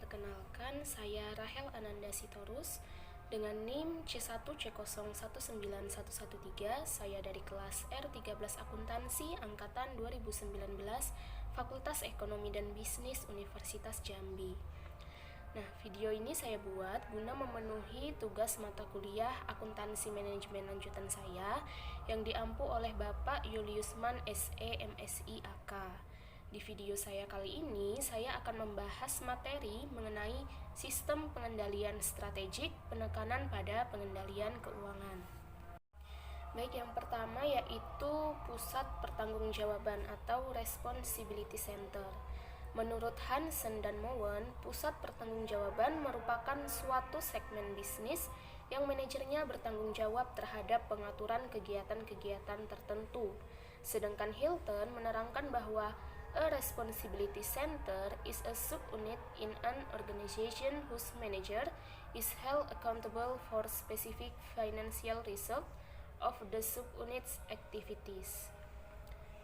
Perkenalkan, saya Rahel Ananda Sitorus dengan NIM C1C019113. Saya dari kelas R13 Akuntansi angkatan 2019, Fakultas Ekonomi dan Bisnis Universitas Jambi. Nah, video ini saya buat guna memenuhi tugas mata kuliah Akuntansi Manajemen lanjutan saya yang diampu oleh Bapak Juliusman SE MSI AK. Di video saya kali ini, saya akan membahas materi mengenai sistem pengendalian strategik penekanan pada pengendalian keuangan. Baik, yang pertama yaitu pusat pertanggungjawaban atau responsibility center. Menurut Hansen dan Mowen, pusat pertanggungjawaban merupakan suatu segmen bisnis yang manajernya bertanggung jawab terhadap pengaturan kegiatan-kegiatan tertentu. Sedangkan Hilton menerangkan bahwa a responsibility center is a subunit in an organization whose manager is held accountable for specific financial result of the subunit's activities.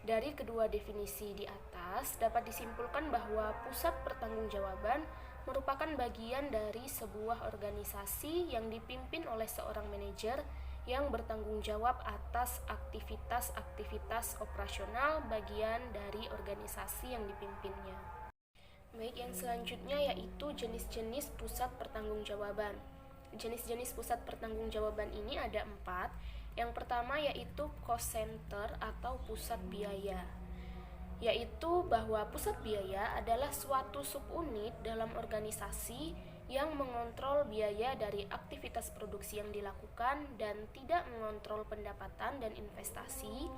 Dari kedua definisi di atas, dapat disimpulkan bahwa pusat pertanggungjawaban merupakan bagian dari sebuah organisasi yang dipimpin oleh seorang manajer yang bertanggung jawab atas aktivitas-aktivitas operasional bagian dari organisasi yang dipimpinnya. Baik, yang selanjutnya yaitu jenis-jenis pusat pertanggungjawaban. Jenis-jenis pusat pertanggungjawaban ini ada 4. Yang pertama yaitu cost center atau pusat biaya, yaitu bahwa pusat biaya adalah suatu subunit dalam organisasi yang mengontrol biaya dari aktivitas produksi yang dilakukan dan tidak mengontrol pendapatan dan investasi,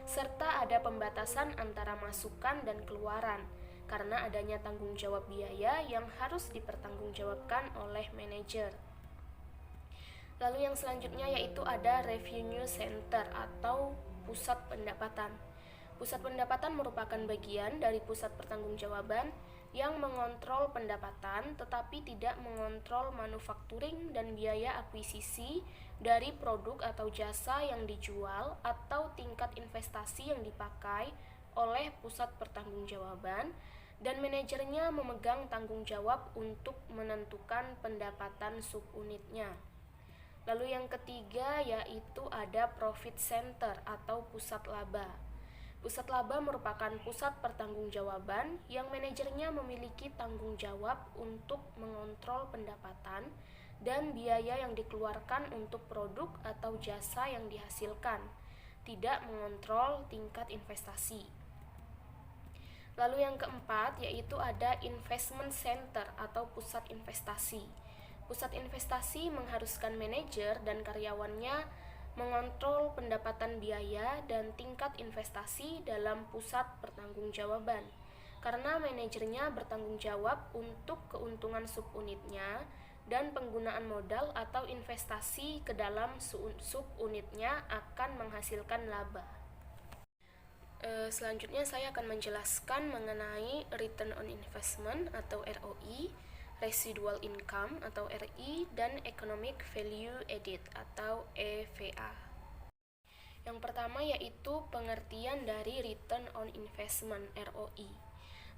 serta ada pembatasan antara masukan dan keluaran karena adanya tanggung jawab biaya yang harus dipertanggungjawabkan oleh manajer. Lalu yang selanjutnya yaitu ada revenue center atau pusat pendapatan. Pusat pendapatan merupakan bagian dari pusat pertanggungjawaban yang mengontrol pendapatan tetapi tidak mengontrol manufacturing dan biaya akuisisi dari produk atau jasa yang dijual atau tingkat investasi yang dipakai oleh pusat pertanggungjawaban, dan manajernya memegang tanggung jawab untuk menentukan pendapatan subunitnya. Lalu yang ketiga yaitu ada profit center atau pusat laba. Pusat laba merupakan pusat pertanggungjawaban yang manajernya memiliki tanggung jawab untuk mengontrol pendapatan dan biaya yang dikeluarkan untuk produk atau jasa yang dihasilkan, tidak mengontrol tingkat investasi. Lalu yang keempat yaitu ada investment center atau pusat investasi. Pusat investasi mengharuskan manajer dan karyawannya mengontrol pendapatan biaya dan tingkat investasi dalam pusat pertanggungjawaban, karena manajernya bertanggung jawab untuk keuntungan subunitnya dan penggunaan modal atau investasi ke dalam subunitnya akan menghasilkan laba. Selanjutnya saya akan menjelaskan mengenai return on investment atau ROI, residual income atau RI, dan economic value added atau EVA. Yang pertama yaitu pengertian dari return on investment ROI.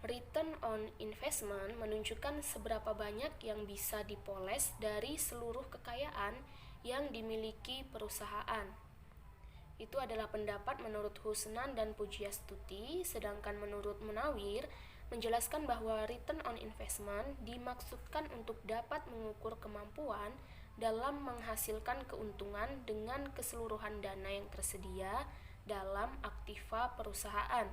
Return on investment menunjukkan seberapa banyak yang bisa dipoles dari seluruh kekayaan yang dimiliki perusahaan. Itu adalah pendapat menurut Husnan dan Pujiastuti, sedangkan menurut Munawir menjelaskan bahwa return on investment dimaksudkan untuk dapat mengukur kemampuan dalam menghasilkan keuntungan dengan keseluruhan dana yang tersedia dalam aktiva perusahaan.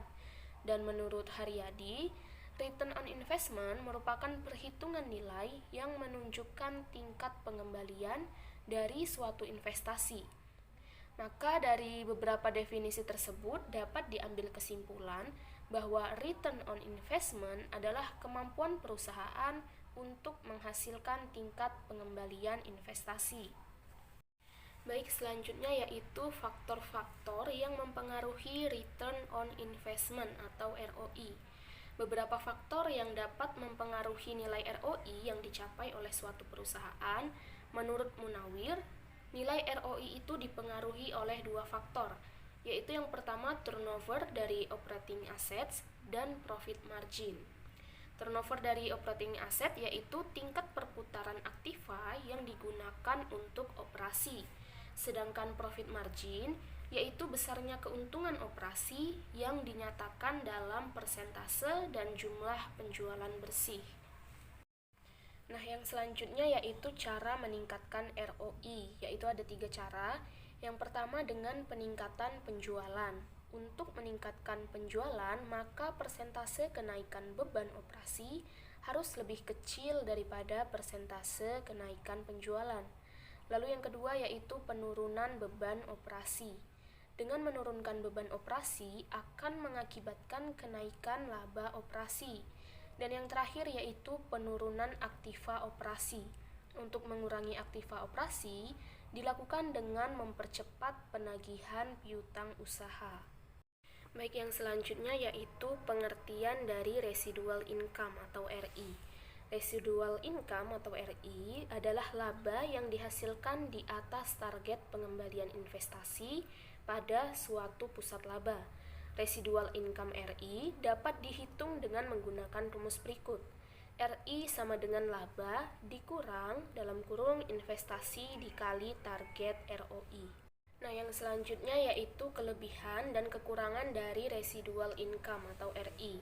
Dan menurut Haryadi, return on investment merupakan perhitungan nilai yang menunjukkan tingkat pengembalian dari suatu investasi. Maka dari beberapa definisi tersebut dapat diambil kesimpulan bahwa return on investment adalah kemampuan perusahaan untuk menghasilkan tingkat pengembalian investasi. Baik, selanjutnya yaitu faktor-faktor yang mempengaruhi return on investment atau ROI. Beberapa faktor yang dapat mempengaruhi nilai ROI yang dicapai oleh suatu perusahaan, menurut Munawir, nilai ROI itu dipengaruhi oleh 2 faktor, yaitu yang pertama turnover dari operating assets dan profit margin. Turnover dari operating asset yaitu tingkat perputaran aktiva yang digunakan untuk operasi. Sedangkan profit margin yaitu besarnya keuntungan operasi yang dinyatakan dalam persentase dan jumlah penjualan bersih. Nah, yang selanjutnya yaitu cara meningkatkan ROI, yaitu ada 3 cara. Yang pertama dengan peningkatan penjualan. Untuk meningkatkan penjualan, maka persentase kenaikan beban operasi harus lebih kecil daripada persentase kenaikan penjualan. Lalu yang kedua yaitu penurunan beban operasi. Dengan menurunkan beban operasi akan mengakibatkan kenaikan laba operasi. Dan yang terakhir yaitu penurunan aktiva operasi. Untuk mengurangi aktiva operasi dilakukan dengan mempercepat penagihan piutang usaha. Baik, yang selanjutnya yaitu pengertian dari residual income atau RI. Residual income atau RI adalah laba yang dihasilkan di atas target pengembalian investasi pada suatu pusat laba. Residual income RI dapat dihitung dengan menggunakan rumus berikut. RI sama dengan laba dikurang dalam kurung investasi dikali target ROI. Nah, yang selanjutnya yaitu kelebihan dan kekurangan dari residual income atau RI.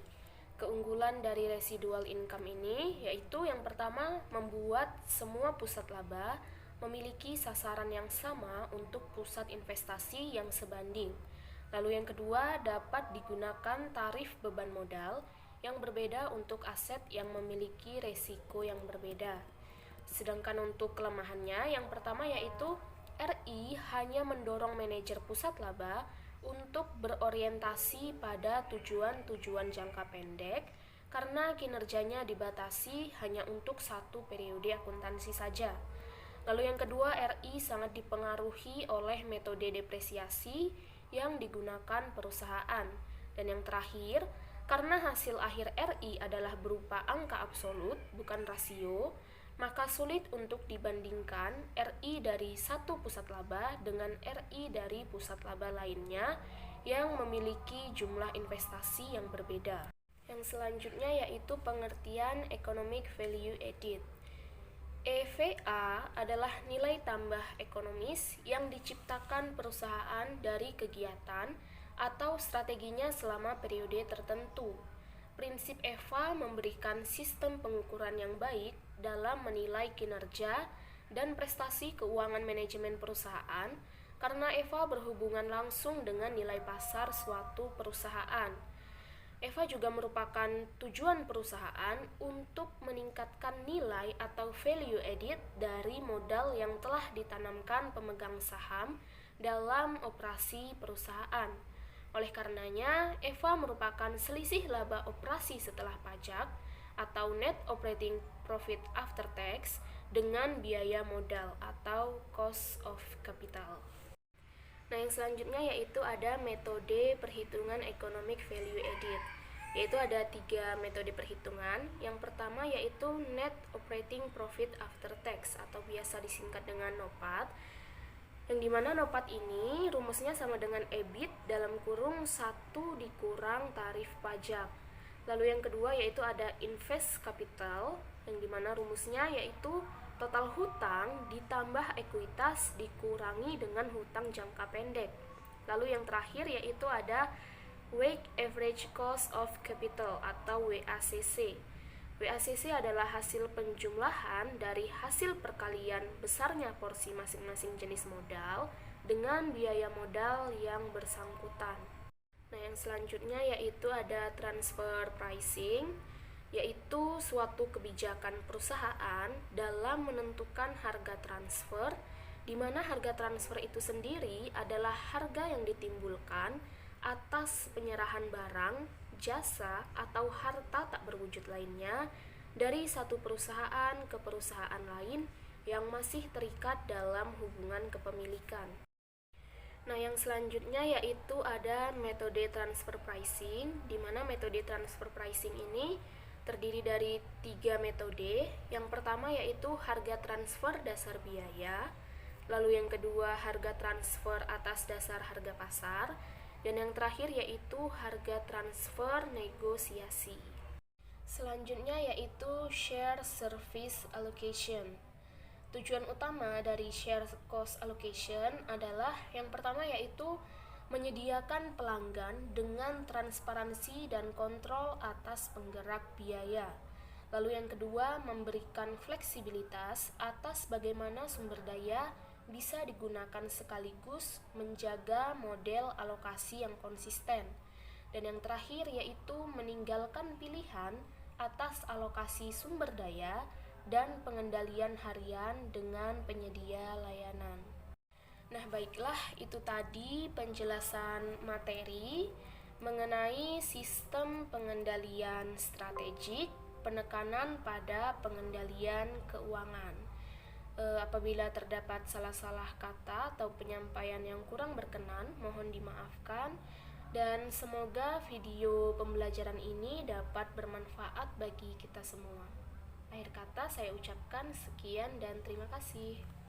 Keunggulan dari residual income ini yaitu yang pertama membuat semua pusat laba memiliki sasaran yang sama untuk pusat investasi yang sebanding. Lalu yang kedua, dapat digunakan tarif beban modal yang berbeda untuk aset yang memiliki resiko yang berbeda. Sedangkan untuk kelemahannya, yang pertama yaitu RI hanya mendorong manajer pusat laba untuk berorientasi pada tujuan-tujuan jangka pendek karena kinerjanya dibatasi hanya untuk satu periode akuntansi saja. Lalu yang kedua, RI sangat dipengaruhi oleh metode depresiasi yang digunakan perusahaan. Dan yang terakhir, karena hasil akhir RI adalah berupa angka absolut, bukan rasio, maka sulit untuk dibandingkan RI dari satu pusat laba dengan RI dari pusat laba lainnya yang memiliki jumlah investasi yang berbeda. Yang selanjutnya yaitu pengertian economic value added. EVA adalah nilai tambah ekonomis yang diciptakan perusahaan dari kegiatan atau strateginya selama periode tertentu. Prinsip EVA memberikan sistem pengukuran yang baik dalam menilai kinerja dan prestasi keuangan manajemen perusahaan karena EVA berhubungan langsung dengan nilai pasar suatu perusahaan. EVA juga merupakan tujuan perusahaan untuk meningkatkan nilai atau value added dari modal yang telah ditanamkan pemegang saham dalam operasi perusahaan. Oleh karenanya, EVA merupakan selisih laba operasi setelah pajak atau net operating profit after tax dengan biaya modal atau cost of capital. Nah, yang selanjutnya yaitu ada metode perhitungan economic value added. Yaitu ada 3 metode perhitungan. Yang pertama yaitu net operating profit after tax atau biasa disingkat dengan NOPAT. Yang dimana NOPAT ini rumusnya sama dengan EBIT dalam kurung 1 dikurang tarif pajak. Lalu yang kedua yaitu ada invest capital, yang dimana rumusnya yaitu total hutang ditambah ekuitas dikurangi dengan hutang jangka pendek. Lalu yang terakhir yaitu ada weighted average cost of capital atau WACC. WACC adalah hasil penjumlahan dari hasil perkalian besarnya porsi masing-masing jenis modal dengan biaya modal yang bersangkutan. Nah, yang selanjutnya yaitu ada transfer pricing, yaitu suatu kebijakan perusahaan dalam menentukan harga transfer, di mana harga transfer itu sendiri adalah harga yang ditimbulkan atas penyerahan barang, jasa, atau harta tak berwujud lainnya dari satu perusahaan ke perusahaan lain yang masih terikat dalam hubungan kepemilikan. Nah, yang selanjutnya yaitu ada metode transfer pricing, di mana metode transfer pricing ini terdiri dari 3 metode. Yang pertama yaitu harga transfer dasar biaya, lalu yang kedua harga transfer atas dasar harga pasar, dan yang terakhir yaitu harga transfer negosiasi. Selanjutnya yaitu share service allocation. Tujuan utama dari share cost allocation adalah yang pertama yaitu menyediakan pelanggan dengan transparansi dan kontrol atas penggerak biaya. Lalu yang kedua, memberikan fleksibilitas atas bagaimana sumber daya bisa digunakan sekaligus menjaga model alokasi yang konsisten. Dan yang terakhir yaitu meninggalkan pilihan atas alokasi sumber daya dan pengendalian harian dengan penyedia layanan. Nah, baiklah, itu tadi penjelasan materi mengenai sistem pengendalian strategik, penekanan pada pengendalian keuangan. Apabila terdapat salah-salah kata atau penyampaian yang kurang berkenan, mohon dimaafkan. Dan semoga video pembelajaran ini dapat bermanfaat bagi kita semua. Akhir kata saya ucapkan sekian dan terima kasih.